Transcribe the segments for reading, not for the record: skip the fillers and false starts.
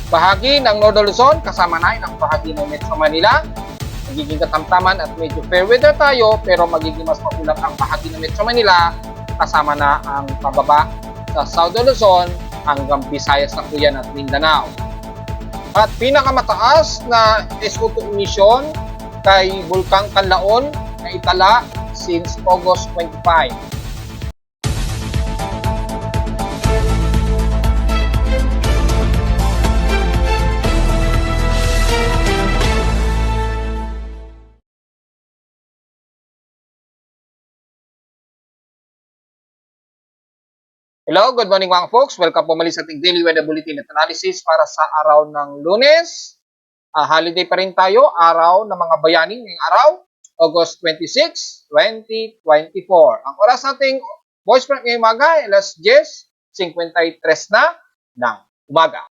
Bahagi ng Northern Luzon, kasama na ang bahagi ng Metro Manila. Magiging katamtaman at medyo fair weather tayo, pero magiging mas maulap ang bahagi ng Metro Manila, kasama na ang pababa sa Southern Luzon hanggang Visayas na Kuyan at Mindanao. At pinakamataas na SO2 emission kay Bulkang Kanlaon na itala since August 25. Hello, good morning mga folks. Welcome po muli sa ating Daily Weather Bulletin at Analysis para sa araw ng Lunes. Holiday pa rin tayo, araw ng mga bayani ngayong araw, August 26, 2024. Ang oras nating voice print ngayong umaga, alas 10:53 na ng umaga.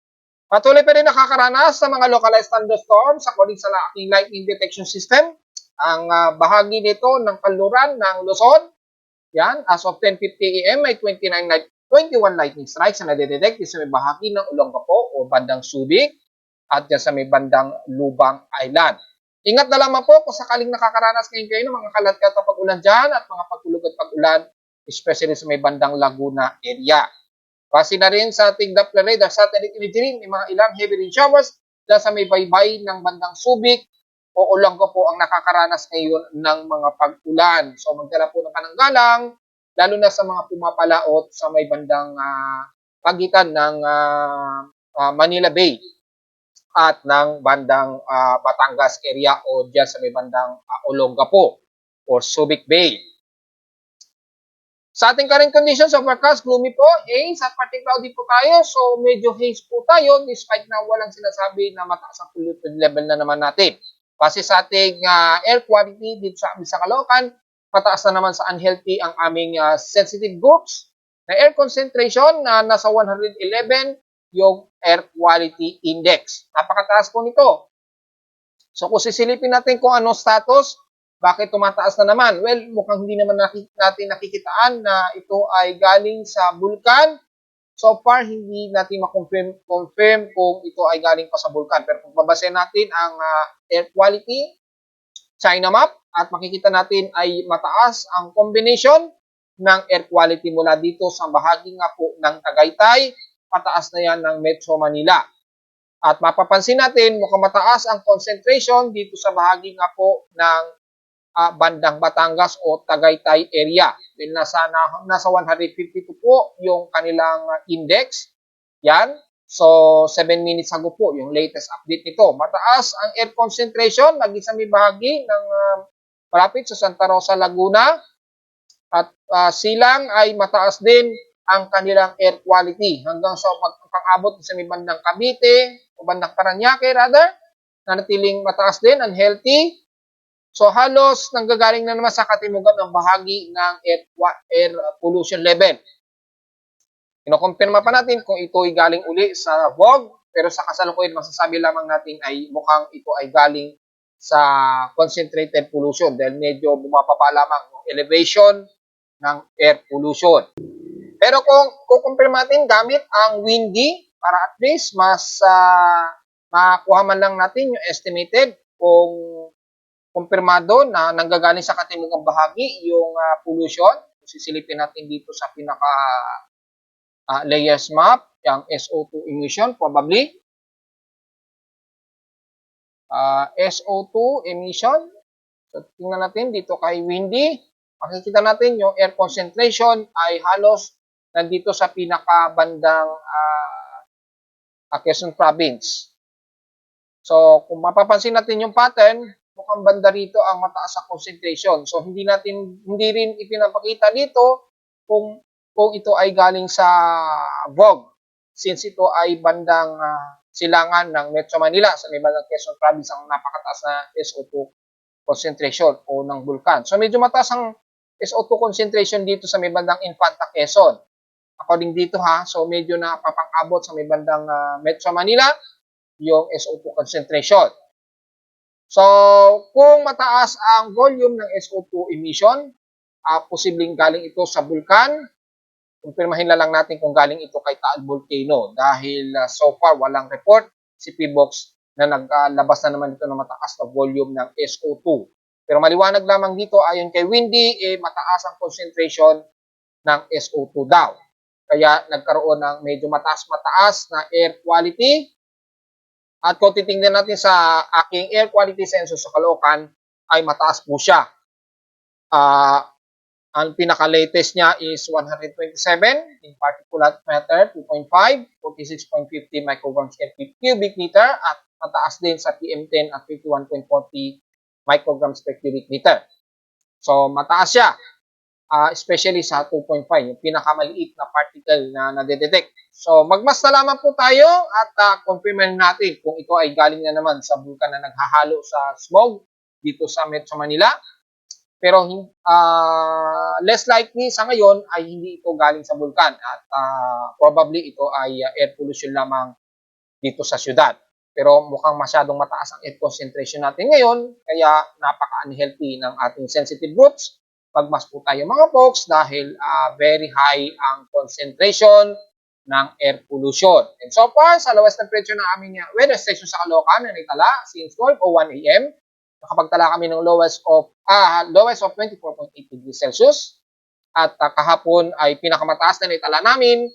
Patuloy pa rin nakakaranas sa mga localized thunderstorms according sa ating lightning detection system. Ang bahagi nito ng kanluran ng Luzon, yan, as of 10:50 AM may 21 lightning strikes na nadedetect sa may bahagi ng Olongapo o bandang Subic at dyan sa may bandang Lubang Island. Ingat na lamang po kung sakaling nakakaranas kayo ng mga kalat-kalat na pag-ulan dyan at mga pagtulog at pag-ulan, especially sa may bandang Laguna area. Base na rin sa ating Doppler radar satellite imagery, may mga ilang heavy rain showers dyan sa may baybay ng bandang Subic o Olongapo ang nakakaranas ngayon ng mga pag-ulan. So magdala po ng pananggalang, lalo na sa mga pumapalaot sa may bandang pagitan ng Manila Bay at ng bandang Batangas area o dyan sa may bandang Olongapo or Subic Bay. Sa ating current conditions, overcast, gloomy po, haze at partly cloudy po tayo. So medyo haze po tayo despite na walang sinasabi na mataas ang polluted level na naman natin. Kasi sa ating air quality dito sa amin sa Caloocan, mataas na naman sa unhealthy ang aming sensitive groups na air concentration na nasa 111 yung air quality index. Napakataas po nito. So kung sisilipin natin kung anong status, bakit tumataas na naman? Well, mukhang hindi naman natin nakikitaan na ito ay galing sa bulkan. So far, hindi natin ma-confirm kung ito ay galing pa sa bulkan. Pero kung babasehin natin ang air quality China map at makikita natin ay mataas ang combination ng air quality mula dito sa bahagi nga po ng Tagaytay, mataas na yan ng Metro Manila. At mapapansin natin mukhang mataas ang concentration dito sa bahagi nga po ng bandang Batangas o Tagaytay area. Dahil nasa 152 po yung kanilang index. Yan. So, 7 minutes ago po, yung latest update nito. Mataas ang air concentration, lagi sa may bahagi ng malapit sa Santa Rosa, Laguna. At silang ay mataas din ang kanilang air quality hanggang sa pang-abot sa may bandang Cavite o bandang Parañaque rather, nanatiling mataas din, unhealthy. So, halos nanggagaling na naman sa katimugan ng bahagi ng air pollution level. Kinokompirma pa natin kung ito ay galing uli sa VOG, pero sa kasalukuyan masasabi lamang natin ay mukhang ito ay galing sa concentrated pollution dahil medyo bumababa lamang yung elevation ng air pollution. Pero kung kukumpirma natin gamit ang windy para at least mas makakuha man lang natin yung estimated kung kumpirmado na nanggagaling sa katimugang bahagi yung pollution. Sisilipin natin dito sa pinaka layers map, yung SO2 emission probably. SO2 emission. So, tingnan natin dito kay windy. Makikita natin yung air concentration ay halos nandito sa pinakabandang Quezon Province. So, kung mapapansin natin yung pattern, mukhang banda rito ang mataas sa concentration. So, hindi rin ipinapakita dito kung ito ay galing sa VOG since ito ay bandang silangan ng Metro Manila sa may bandang Quezon Province ang napakataas na SO2 concentration o ng bulkan. So medyo mataas ang SO2 concentration dito sa may bandang Infanta Quezon. According dito so medyo napapang-abot sa may bandang Metro Manila yung SO2 concentration. So kung mataas ang volume ng SO2 emission, posibleng galing ito sa bulkan. Kumpirmahin na lang natin kung galing ito kay Taal Volcano dahil so far walang report si PBOX na naglabas na naman dito ng mataas na volume ng SO2. Pero maliwanag lamang dito, ayon kay Windy, mataas ang concentration ng SO2 daw. Kaya nagkaroon ng medyo mataas-mataas na air quality. At kung titingnan natin sa aking air quality sensor sa Caloocan, ay mataas po siya. Ang pinaka-latest niya is 127 in particulate matter, 2.5, 46.50 micrograms per cubic meter, at mataas din sa PM10 at 51.40 micrograms per cubic meter. So, mataas siya, especially sa 2.5, yung pinakamaliit na particle na nadedetect. So, magmas na lamang po tayo at confirm natin kung ito ay galing na naman sa bulkan na naghahalo sa smog dito sa Metro Manila. Pero less likely sa ngayon ay hindi ito galing sa bulkan at probably ito ay air pollution lamang dito sa syudad. Pero mukhang masyadong mataas ang air concentration natin ngayon, kaya napaka-unhealthy ng ating sensitive groups. Magmas po tayo mga folks dahil very high ang concentration ng air pollution. And so far, sa lowest temperature ng aming weather station sa Caloocan na naitala since 12:01 a.m., nakapagtala kami ng lowest of 24.8 degrees Celsius. At kahapon ay pinakamataas na naitala namin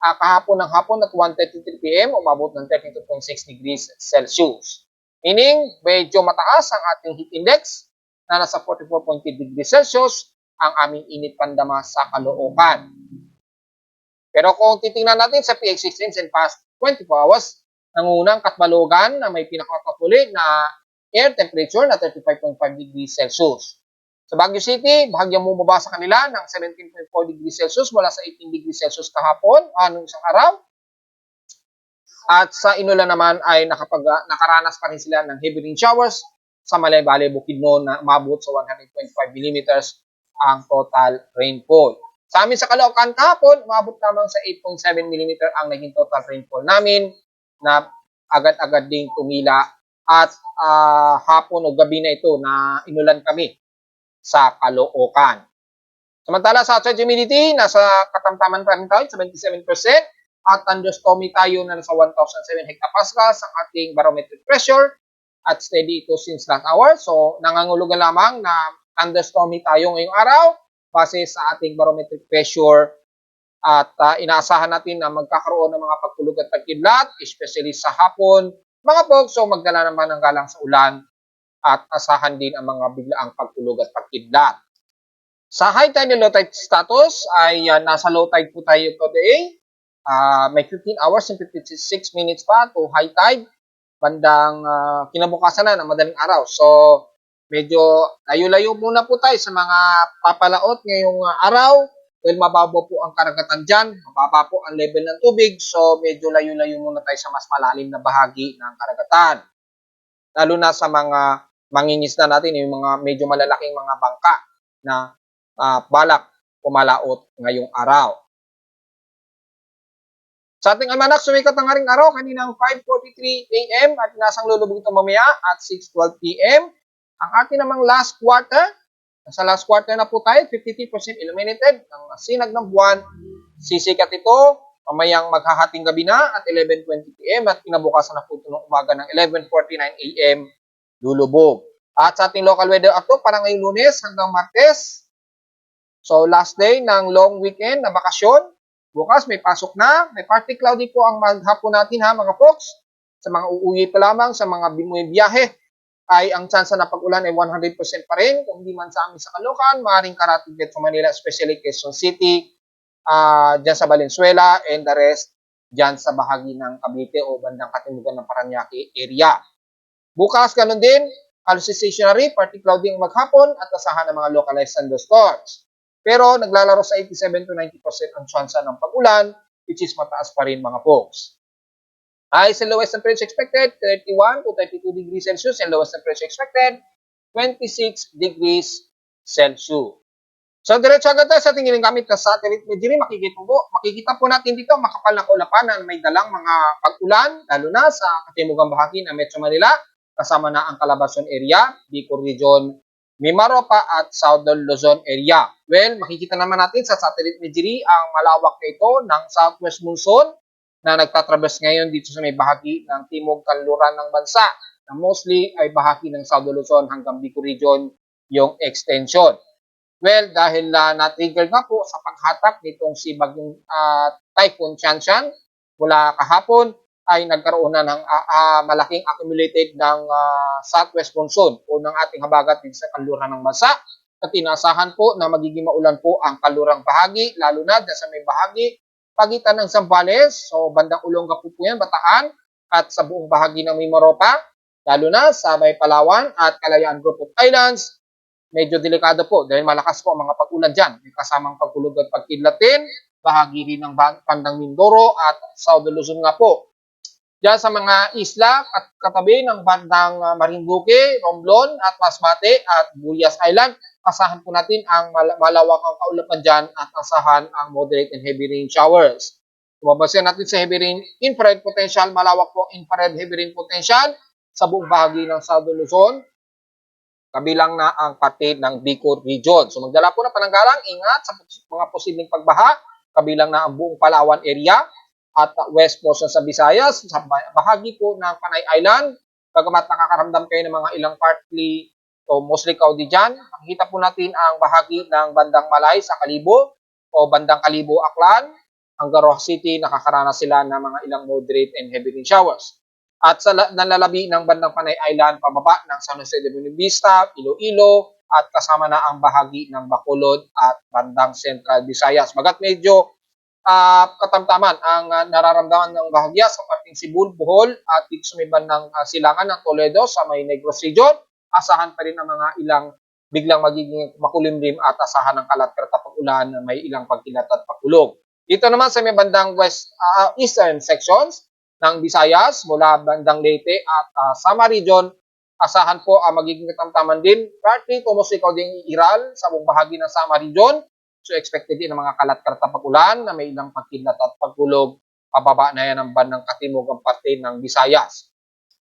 kahapon ng hapon at 1:33 p.m. umabot ng 32.6 degrees Celsius. Meaning, medyo mataas ang ating heat index na nasa 44.8 degrees Celsius ang aming init pandama sa Caloocan. Pero kung titingnan natin sa PH6 trends in past 24 hours, nangunang Katbalogan na may pinakamatuli na air temperature na 35.5 degrees Celsius. Sa Baguio City, bahagyang bumaba sa kanila ng 17.4 degrees Celsius mula sa 18 degrees Celsius kahapon, anong isang araw. At sa Iloilo naman ay nakaranas pa rin sila ng heavy rain showers sa Malay-Balay, Bukidnon na umabot sa 125 millimeters ang total rainfall. Sa amin sa Caloocan kahapon, umabot lamang sa 8.7 millimeter ang naging total rainfall namin na agad-agad ding tumila at hapon o gabi na ito na inulan kami sa Caloocan. Samantala sa outside humidity, nasa katamtaman pa rin tayo, 77%, at thunderstormy tayo na nasa 1,007 hectopascals ang ating barometric pressure at steady ito since last hour. So, nangangulugan lamang na thunderstormy tayo ngayong araw base sa ating barometric pressure at inaasahan natin na magkakaroon ng mga pagtulog at pagkidlat, especially sa hapon. Mga folks, so magdala naman ng galang sa ulan at asahan din ang mga biglaang pagtulog at pagkidlat. Sa high tide and low tide status ay nasa low tide po tayo today. May 15 hours and 56 minutes pa to high tide. Bandang kinabukasan na ng madaling araw. So, medyo layo-layo muna po tayo sa mga papalaot ngayong araw. Dahil mababaw po ang karagatan dyan. Mababa po ang level ng tubig. So, medyo layo-layo muna tayo sa mas malalim na bahagi ng karagatan. Lalo na sa mga mangingisda natin, yung mga medyo malalaking mga bangka na balak pumalaot ngayong araw. Sa ating almanak, sumikat ang haring araw kaninang 5:43 a.m. at nasang lulubog ito mamaya at 6:12 p.m. Ang ating namang last quarter, nasa last quarter na po tayo, 53% illuminated. Ang sinag ng buwan, sisikat ito mamayang maghahating gabi na at 11:20 p.m. at kinabukasan na po ito ng umaga ng 11:49 a.m. lulubog. At sa ating local weather update para ngayong Lunes hanggang Martes. So last day ng long weekend na bakasyon. Bukas may pasok na. May partly cloudy po ang maghapon natin ha mga folks. Sa mga uuwi pa lamang, sa mga biyahe ay ang tsansa na pag-ulan ay 100% pa rin. Kung di man sa amin sa Caloocan, maaaring karating dito sa Manila, especially Quezon City, dyan sa Valenzuela, and the rest dyan sa bahagi ng Cavite o bandang katimugan ng Parañaque area. Bukas, ganun din, halos stationary, partly cloudy ang maghapon at asahan ng mga localized thunderstorms. Pero naglalaro sa 87 to 90% ang tsansa ng pag-ulan, which is mataas pa rin mga folks. Highs and lowest temperature expected, 31 to 32 degrees Celsius, and lowest temperature expected, 26 degrees Celsius. So, diretso agad tayo sa ating ginagamit na satellite imagery. Makikita po natin dito makapal na kaulapan na may dalang mga pag-ulan, lalo na sa katimugang bahagi ng Metro Manila, kasama na ang Calabarzon area, Bicol Region, Mimaropa at Southern Luzon area. Well, makikita naman natin sa satellite imagery ang malawak na ito ng southwest monsoon na nagtatraverse ngayon dito sa may bahagi ng timog kanluran ng bansa na mostly ay bahagi ng South Luzon hanggang Bicol Region yung extension. Well, dahil na-trigger nga po sa paghatak nitong si Bagyong Typhoon Tianshan mula kahapon ay nagkaroon na ng malaking accumulated ng southwest monsoon o ng ating habagat dito sa kanluran ng bansa. At inaasahan po na magiging maulan po ang kalurang bahagi, lalo na sa may bahagi pagitan ng Zambales, so bandang Olonga po yan, Bataan, at sa buong bahagi ng Mimaropa, lalo na sa may Palawan at Kalayaan Group of Islands. Medyo delikado po dahil malakas po ang mga pag-ulan dyan. May kasamang pagkulog at pagkidlatin, bahagi rin ng Bandang Mindoro at South Luzon nga po. Diyan sa mga isla at katabi ng bandang Marinduque, Romblon at Masbate at Buyas Island, asahan po natin ang malawakang kaulapan dyan at asahan ang moderate and heavy rain showers. Mababasehan natin sa heavy rain infrared potential, malawak po infrared heavy rain potential sa buong bahagi ng South Luzon, kabilang na ang parte ng Bicol Region. So magdala po ng pananggalang, ingat sa mga posibleng pagbaha, kabilang na ang buong Palawan area at west portion sa Visayas, sa bahagi po ng Panay Island, bagamat nakakaramdam kayo ng mga ilang partly o mostly cloudy dyan. Makikita po natin ang bahagi ng bandang Malay sa Kalibo o bandang Kalibo, Aklan, hanggang Rojas City, nakakaranas sila ng mga ilang moderate and heavy rain showers. At sa nalalabi ng bandang Panay Island, pababa ng San Jose de Buena Vista, Iloilo, at kasama na ang bahagi ng Bacolod at bandang Central Visayas. Bagat medyo katamtaman ang nararamdaman ng bahagya sa parting Cebu, Bohol at dito sa may bandang silangan ng Toledo sa may Negros Region. Asahan pa rin ang mga ilang biglang magiging makulimlim at asahan ng kalat-kalat pag-ulan na may ilang pagkilat at pagkulog. Dito naman sa may bandang eastern sections ng Visayas mula bandang Leyte at Sama Region, asahan po ang magiging katamtaman din. Partly tumusikaw din iral sa buong bahagi ng Sama Region. So expected din ang mga kalat-kalat na pag-ulan na may ilang pagkilat at pagkulog. Pababa na yan ang bandang katimog ang parte ng Visayas.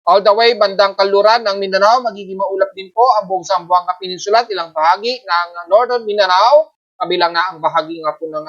All the way bandang kaluran ng Mindanao, magiging maulap din po ang buong Zamboanga Peninsula at ilang bahagi ng Northern Mindanao, kabilang na ang bahagi nga po ng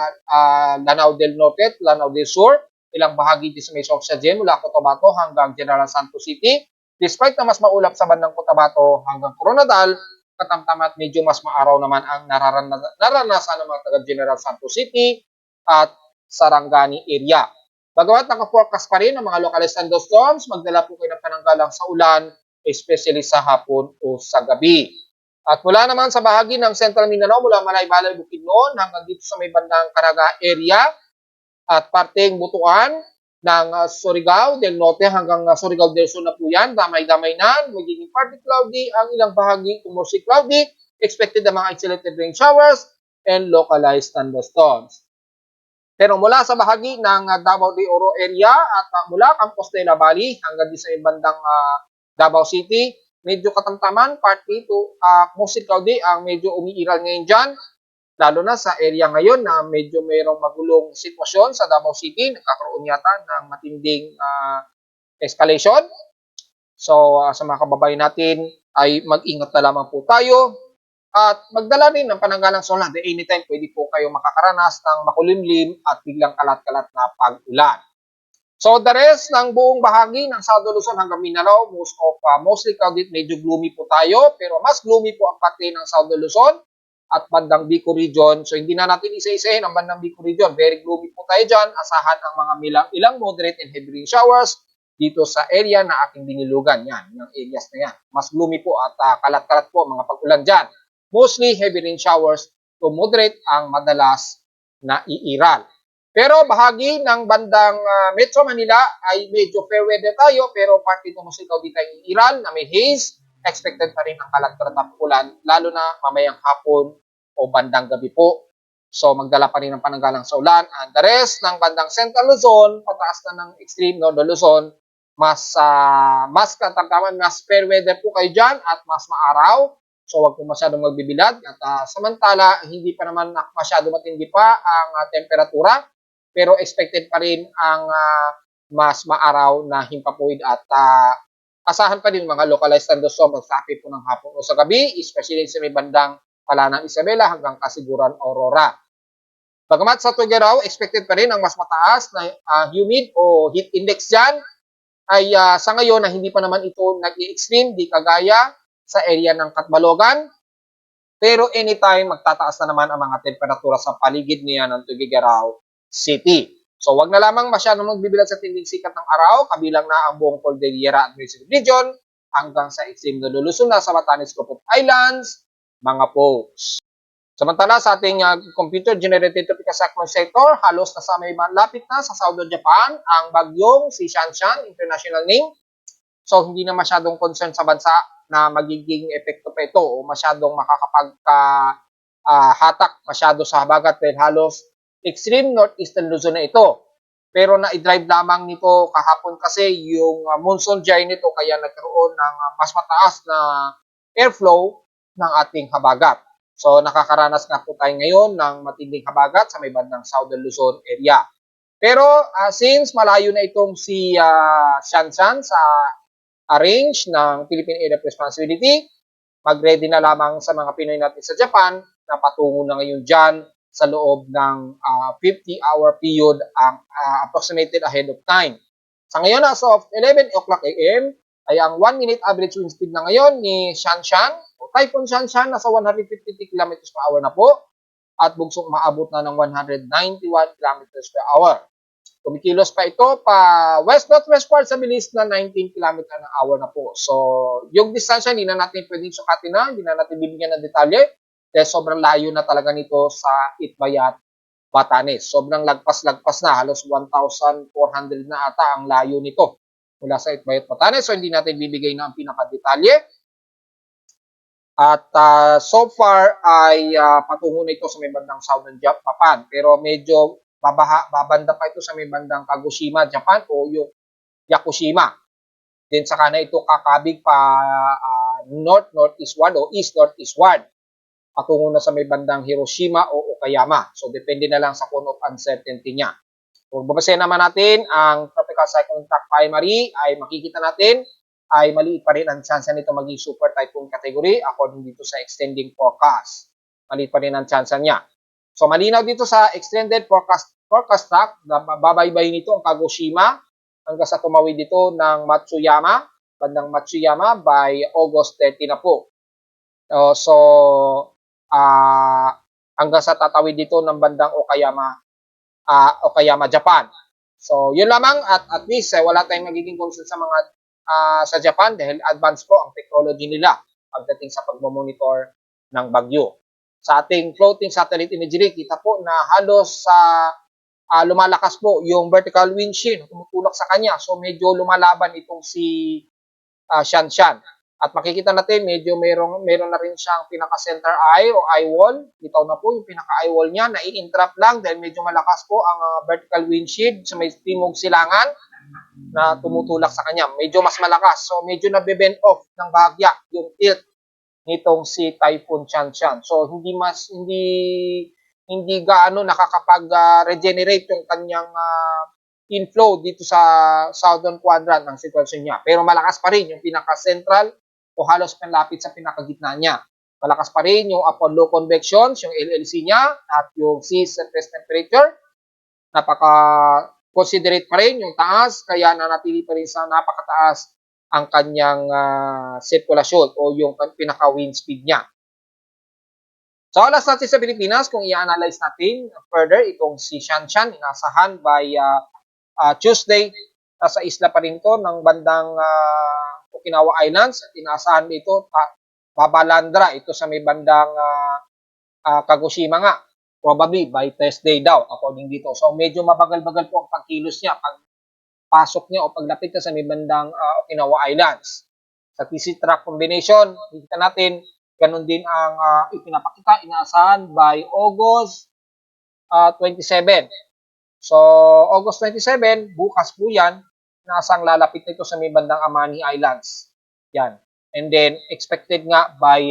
Lanao del Norte at Lanao del Sur, ilang bahagi din sa may Sorsogon mula Cotabato hanggang General Santos City. Despite na mas maulap sa bandang Cotabato hanggang Coronadal, katamtamat medyo mas maaraw naman ang naranasan ng mga taga General Santos City at Sarangani area. Bagamat naka-forecast pa rin ang mga localized thunderstorms, magdala po kayo ng pananggalang sa ulan, especially sa hapon o sa gabi. At mula naman sa bahagi ng Central Mindanao, mula Malay-Balay, Bukidnon, hanggang dito sa may bandang Caraga area at parteng Butuan ng Surigao del Norte hanggang Surigao del Sur na po yan, damay-damay na, magiging partly cloudy, ang ilang bahagi mostly cloudy, expected na mga isolated rain showers and localized thunderstorms. Pero mula sa bahagi ng Davao de Oro area at mula Compostela Valley hanggang di sa bandang Davao City, medyo katamtaman, partly to mostly cloudy ang medyo umiiral ngayon dyan, lalo na sa area ngayon na medyo mayroong magulong sitwasyon sa Davao City, nagkakaroon yata ng matinding escalation. So sa mga kababayan natin ay mag-ingat na lamang po tayo. At magdala rin ng pananggalang sa ulan. Anytime pwede po kayo makakaranas ng makulimlim at biglang kalat-kalat na pag-ulan. So the rest ng buong bahagi ng South Luzon hanggang Mindanao, mostly cloudy, medyo gloomy po tayo. Pero mas gloomy po ang parte ng South Luzon at bandang Bicol Region. So hindi na natin isa-isahin ang bandang Bicol Region. Very gloomy po tayo dyan. Asahan ang mga ilang moderate and heavy rain showers dito sa area na aking dinilugan. Yan, yung areas na yan. Mas gloomy po at kalat-kalat po mga pag-ulan dyan. Mostly heavy rain showers to moderate ang madalas na iiral. Pero bahagi ng bandang Metro Manila ay medyo fair weather tayo pero partly tumusikaw dito ang iiral na may haze. Expected pa rin ang kalat-kalat na ulan lalo na mamayang hapon o bandang gabi po. So magdala pa rin ng pananggalang sa ulan. And the rest ng bandang Central Luzon, pataas na ng extreme Northern Luzon, mas katamtaman, mas fair weather po kayo dyan at mas maaraw. So wag po masyadong magbibilad at samantala hindi pa naman masyado matindi pa ang temperatura pero expected pa rin ang mas maaraw na himpapuid at asahan pa din mga localized thunderstorms magsapi po ng hapon o sa gabi, especially sa may bandang Palanang Isabela hanggang Kasiguran Aurora. Bagamat sa Tuguegarao, expected pa rin ang mas mataas na humid o heat index dyan, ay sa ngayon na hindi pa naman ito nag-i-extreme, di kagaya sa area ng Katbalogan. Pero anytime, magtataas na naman ang mga temperatura sa paligid niya ng Tuguegarao City. So wag na lamang masyadong magbibilad sa tinding sikat ng araw, kabilang na ang buong Cordillera Administrative Region, hanggang sa extreme na lulusun na sa Batanes Group of Islands, mga folks. Samantala sa ating computer-generated tropical cyclone sector, halos na sa may malapit na sa southern Japan ang bagyong si Shanshan, international name. So hindi na masyadong concern sa bansa na magiging epekto pa ito o masyadong makakapag-hatak masyado sa habagat dahil halos extreme northeastern Luzon na ito. Pero na-drive lamang nito kahapon kasi yung monsoon gyre nito kaya nagkaroon ng mas mataas na airflow ng ating habagat. So nakakaranas nga po tayo ngayon ng matinding habagat sa may bandang Southern Luzon area. Pero since malayo na itong si Shanshan sa range ng Philippine Area of Responsibility, mag-ready na lamang sa mga Pinoy natin sa Japan na patungo na ngayon dyan sa loob ng 50-hour period ang approximated ahead of time. Sa ngayon, as of 11 o'clock a.m., ay ang 1 minute average wind speed na ngayon ni Shanshan o Typhoon Shanshan nasa 150 km per hour na po at bugsong maabot na ng 191 km per hour. Kumikilos pa ito pa west-northwestward sa bilis na 19 km an hour na po. So, yung distansya, hindi na natin pwedeng sukatin na, hindi na natin bibigyan ng detalye dahil sobrang layo na talaga nito sa Itbayat, Batanes. Sobrang lagpas-lagpas na, halos 1,400 na ata ang layo nito mula sa Itbayat, Batanes. So, hindi natin bibigay na ang pinakadetalye. At so far ay patungo na ito sa may bandang Southern Japan. Pero medyo babanda pa ito sa may bandang Kagoshima, Japan o yung Yakushima. Then saka na ito kakabig pa north-northeastward o east-northeastward. Patungo na sa may bandang Hiroshima o Okayama. So depende na lang sa cone of uncertainty niya. Kung babasahin naman natin ang tropical cyclone track primary ay makikita natin ay maliit pa rin ang chance nito maging super typhoon category according dito sa extending forecast. Maliit pa rin ang chance niya. So malinaw dito sa extended forecast track, babaybay nito ang Kagoshima hanggang sa tumawid dito ng Matsuyama, bandang Matsuyama by August 30 na po. So hanggang sa tatawid dito ng bandang Okayama, Japan. So yun lamang at least wala tayong magiging concern sa mga sa Japan dahil advanced po ang technology nila pagdating sa pagmomonitor ng bagyo. Sa ating floating satellite imagery, kita po na halos lumalakas po yung vertical wind shear, tumutulak sa kanya. So medyo lumalaban itong si Shanshan. At makikita natin, medyo meron na rin siyang pinaka-center eye o eye wall. Bitaw na po yung pinaka-eye wall niya. Nai-interrupt lang dahil medyo malakas po ang vertical wind shear sa may timog silangan na tumutulak sa kanya. Medyo mas malakas. So medyo nabe-bend off ng bahagya yung tilt nitong si Typhoon Shanshan. So hindi gaano nakakapag-regenerate yung kanyang inflow dito sa southern quadrant ng sitwasyon niya. Pero malakas pa rin yung pinaka-central o halos panlapit sa pinakagitna niya. Malakas pa rin yung upon low convections, yung LLC niya at yung sea surface temperature. Napaka-considerate pa rin yung taas, kaya nanatili pa rin sa napakataas ang kanyang sirkulasyon o yung pinaka-wind speed niya. So, alas natin sa Pilipinas, kung i-analyze natin further, itong si Shanshan, inasahan by Tuesday, nasa isla pa rin ito ng bandang Okinawa Islands. At inaasahan ito, babalandra ito sa may bandang Kagoshima nga. Probably by Thursday daw, according dito. So, medyo mabagal-bagal po ang pagkilos niya pag pasok niya o paglapit na sa may bandang Okinawa Islands. Sa TC track combination, kita natin, ganun din ang ipinapakita, inaasahan by August 27. So, August 27, bukas po yan, inaasahang lalapit nito sa may bandang Amani Islands. Yan. And then, expected nga by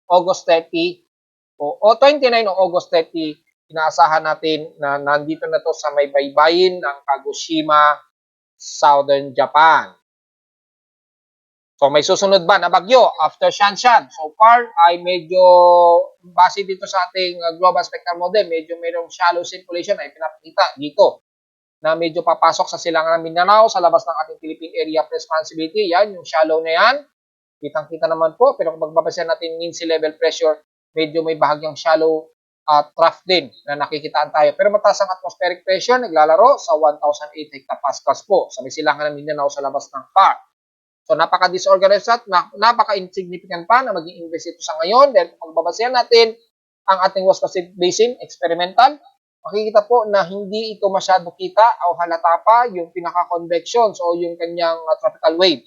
August 30 o 29 o August 30, inaasahan natin na nandito na to sa may baybayin ng Kagoshima, Southern Japan. So may susunod ba na bagyo after Shanshan? So far ay medyo base dito sa ating global spectral model, medyo mayroong shallow circulation ay pinapakita dito na medyo papasok sa silangan ng Mindanao sa labas ng ating Philippine Area of Responsibility. Yan, yung shallow na yan. Kitang-kita naman po, pero kung magbabasehan natin mean sea level pressure, medyo may bahagyang shallow trough din na nakikitaan tayo. Pero mataas ang atmospheric pressure, naglalaro sa 1,008 hectopascals po sa may silangan ng Mindanao sa labas ng PAR. So napaka-disorganized at napaka-insignificant pa na maging invest ito sa ngayon dahil kung magbabasehan natin ang ating West Pacific Basin experimental, makikita po na hindi ito masyado kita o halata pa yung pinaka-convection o yung kanyang tropical wave.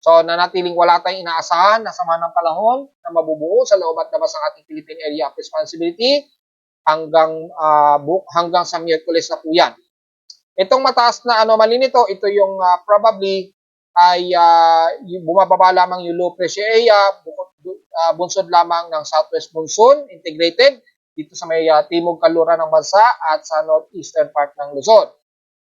So nanatiling wala tayong inaasahan na sama ng panahon na mabubuo sa loob at labas ng ating Philippine Area of Responsibility hanggang sa Miyerkules na po yan. Itong mataas na anomaly nito, ito yung probably ay bumababa lamang yung low pressure area, bunsod lamang ng southwest monsoon integrated dito sa may timog kanluran ng bansa at sa northeastern part ng Luzon.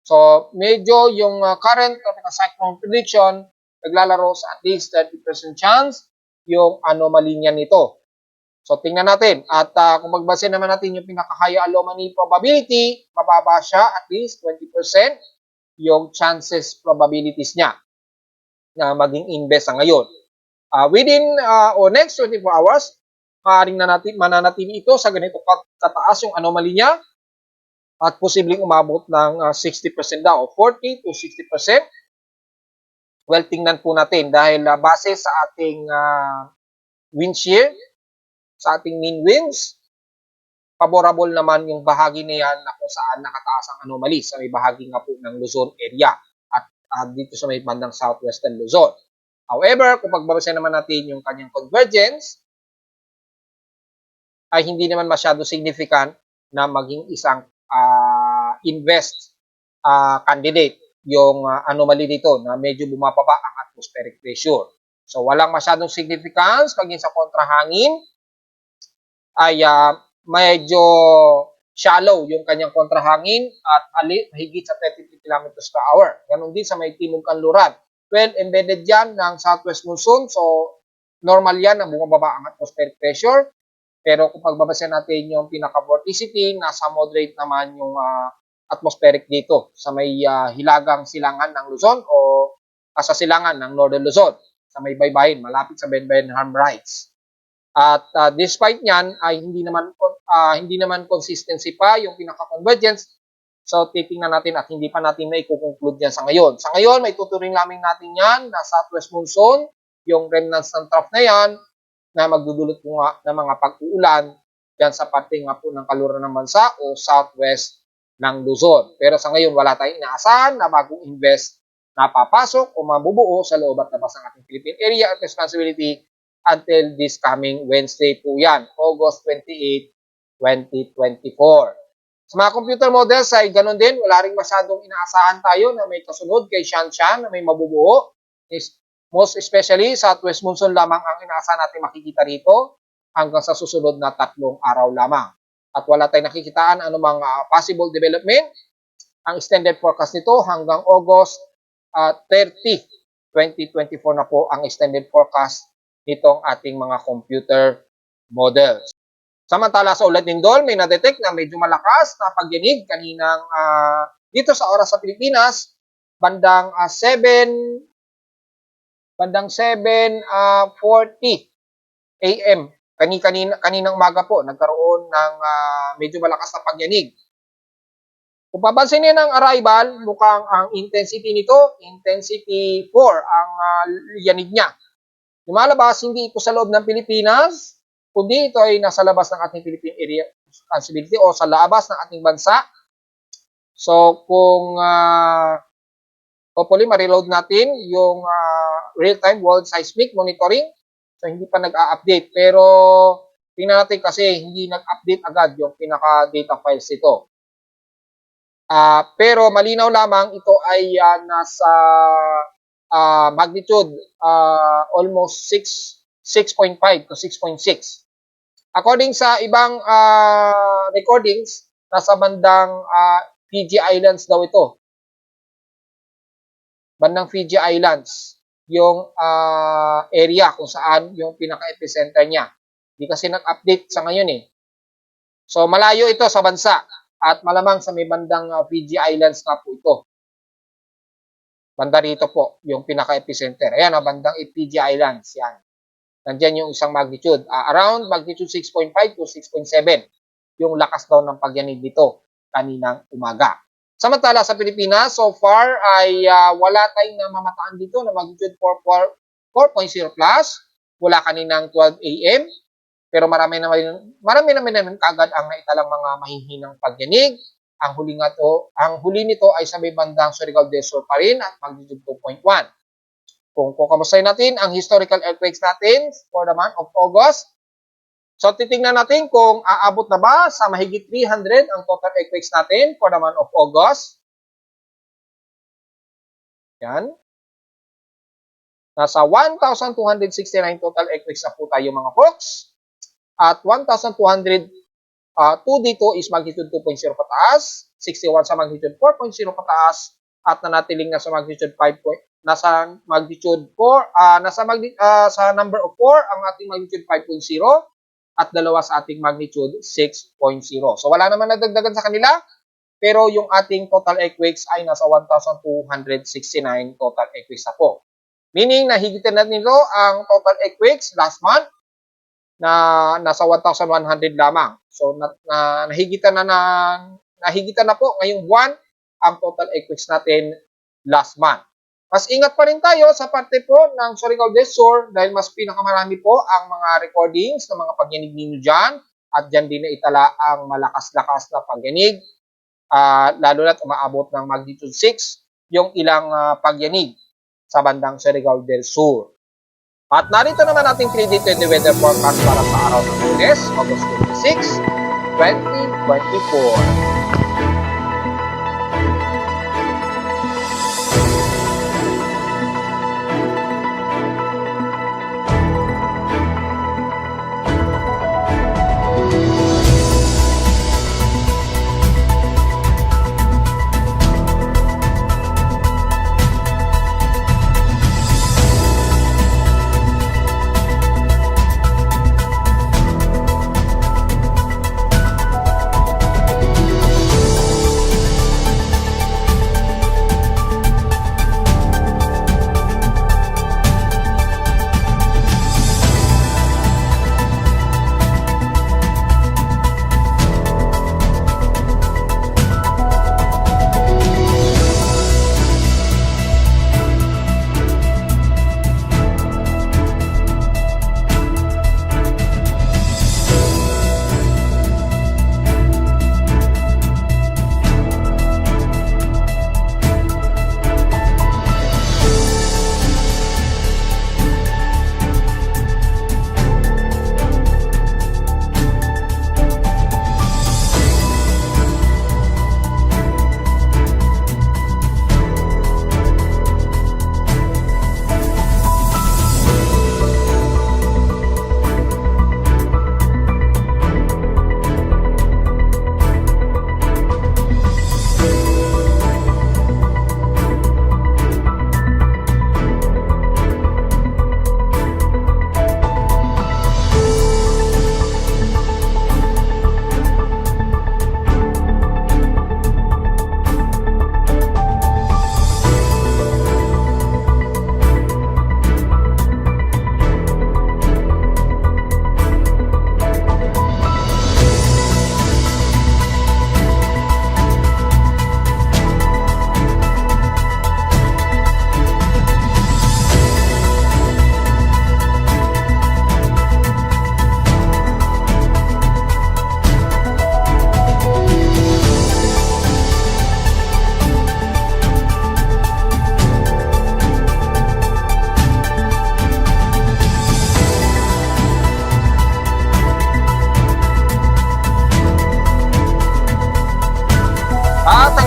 So medyo yung current tropical cyclone prediction naglalaro sa at least 30% chance yung anomaly niya nito. So tingnan natin at kung magbase naman natin yung pinaka-high anomaly probability, mababa siya at least 20% yung chances probabilities niya na maging invest sa ngayon. Within o next 24 hours, maaaring mananatili ito sa ganito kataas yung anomaly niya at posibleng umabot ng 60% daw o 40 to 60%. Well, tingnan po natin dahil base sa ating wind shear, sa ating mean winds, favorable naman yung bahagi na yan na kung saan nakataas ang anomaly sa may bahagi nga po ng Luzon area at dito sa may bandang southwestern Luzon. However, kung pagbabasehan naman natin yung kanyang convergence, ay hindi naman masyado significant na maging isang invest candidate yung anomaly dito na medyo bumababa ang atmospheric pressure. So walang masyadong significance paging sa kontrahangin ay medyo shallow yung kanyang kontrahangin at mahigit sa 33 km per hour. Ganon din sa may timog kanluran. Well, embedded yan ng southwest monsoon. So, normal yan na bumababa ang atmospheric pressure. Pero kung pagbabasehan natin yung pinaka-vorticity, nasa moderate naman yung atmospheric dito sa may hilagang silangan ng Luzon o sa silangan ng Northern Luzon sa may baybayin, malapit sa Benbenham Heights. At despite niyan ay hindi naman consistency pa yung pinaka-convergence. So titingnan natin at hindi pa natin na i-conclude yan sa ngayon. Sa ngayon, may tuturing lamang natin yan na southwest monsoon, yung remnants ng trough na yan na magdudulot po nga ng mga pag-uulan dyan sa parte nga po ng kaluran ng bansa o southwest ng Luzon. Pero sa ngayon, wala tayong inaasahan na bagong invest na papasok o mabubuo sa loob at labas ng ating Philippine Area of Responsibility until this coming Wednesday po yan, August 28, 2024. Sa mga computer models ay ganun din, wala rin masyadong inaasahan tayo na may kasunod kay Shanshan na may mabubuo. Most especially, southwest monsoon lamang ang inaasahan natin makikita rito hanggang sa susunod na 3 araw lamang. At wala tayong nakikitaan anumang possible development. Ang extended forecast nito hanggang August 30, 2024 na po ang extended forecast nitong ating mga computer models. Samantala sa ulat Lindol, may na-detect na medyo malakas na pagyanig kaninang dito sa oras sa Pilipinas, bandang 7:40 AM. Kaninang umaga po, nagkaroon ng medyo malakas na pagyanig. Kung papansinin ng arrival, mukhang ang intensity nito, intensity 4 ang yanig niya. Lumalabas hindi ito sa loob ng Pilipinas, kundi ito ay nasa labas ng ating Philippine Area Responsibility o sa labas ng ating bansa. So kung hopefully ma-reload natin yung real-time world seismic monitoring. So hindi pa nag-a-update pero tingnan natin kasi hindi nag-update agad yung pinaka-data files ito. Pero malinaw lamang ito ay nasa magnitude almost 6.5 to 6.6. According sa ibang recordings, nasa bandang Fiji Islands daw ito. Bandang Fiji Islands. yung area kung saan yung pinaka-epicenter niya. Hindi kasi nag-update sa ngayon eh. So malayo ito sa bansa at malamang sa may bandang Fiji Islands na po ito. Banda rito po yung pinaka-epicenter. Ayan, bandang Fiji Islands. Yan. Nandiyan yung isang magnitude. Around magnitude 6.5 to 6.7 yung lakas daw ng pagyanig dito kaninang umaga. Samantala sa Pilipinas, so far ay wala tayong namamataan dito na magnitude 4.0 plus. Wala kaninang 12 a.m. Pero marami naman kagad ang naitalang mga mahihinang pagyanig. Ang huli nito ay sa may bandang Surigao del Sur pa rin at magnitude 2.1. Kung kukamustahin natin ang historical earthquakes natin for the month of August, so titingnan natin kung aabot na ba sa mahigit 300 ang total earthquakes natin for the month of August. Yan. Nasa 1,269 total earthquakes na po tayo mga folks. At 1,202 dito is magnitude 2.0 pataas, 61 sa magnitude 4.0 pataas, at nanatiling na sa magnitude 5. Nasa magnitude 4, sa number of 4 ang ating magnitude 5.0 at dalawa sa ating magnitude 6.0. So wala naman nadagdagan sa kanila, pero yung ating total earthquakes ay nasa 1,269 total earthquakes na po. Meaning, nahigitan na nito ang total earthquakes last month na nasa 1,100 lamang. So nahigitan na po ngayong buwan ang total earthquakes natin last month. Mas ingat pa rin tayo sa parte po ng Surigao del Sur dahil mas pinakamarami po ang mga recordings ng mga pagyanig ninyo dyan at dyan din na itala ang malakas-lakas na pagyanig, lalo na't umaabot ng magnitude 6 yung ilang pagyanig sa bandang Surigao del Sur. At narito naman ating 3D 20 weather forecast para sa araw ng Lunes, August 26, 2024.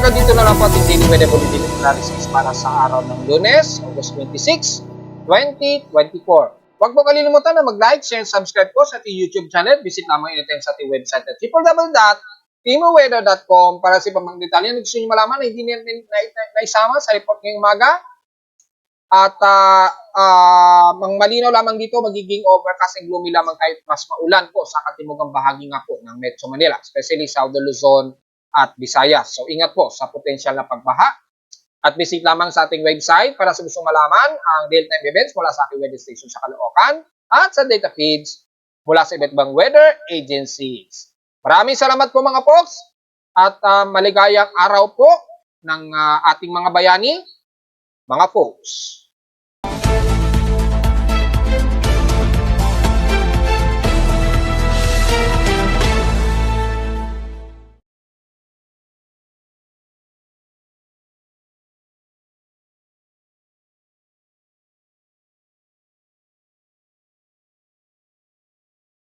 hanggang dito na lang po ating daily weather bulletin analysis para sa araw ng Lunes, August 26, 2024. Huwag mo kalilimutan na mag-like, share, subscribe po sa ating YouTube channel. Visit lamang anytime sa ating website at www.timoweather.com para sa ibang detalye na gusto nyo malaman na hindi naisama sa report ngayong umaga. At ang malinaw lamang dito, magiging overcast and gloomy lamang kahit mas maulan po sa katimugang bahagi nga po ng Metro Manila, especially Southern Luzon at Visayas. So ingat po sa potensyal na pagbaha. At visit lamang sa ating website para sa gustong malaman ang real-time events mula sa ating weather station sa Caloocan at sa data feeds mula sa iba't ibang weather agencies. Maraming salamat po mga folks at maligayang araw po ng ating mga bayani, mga folks.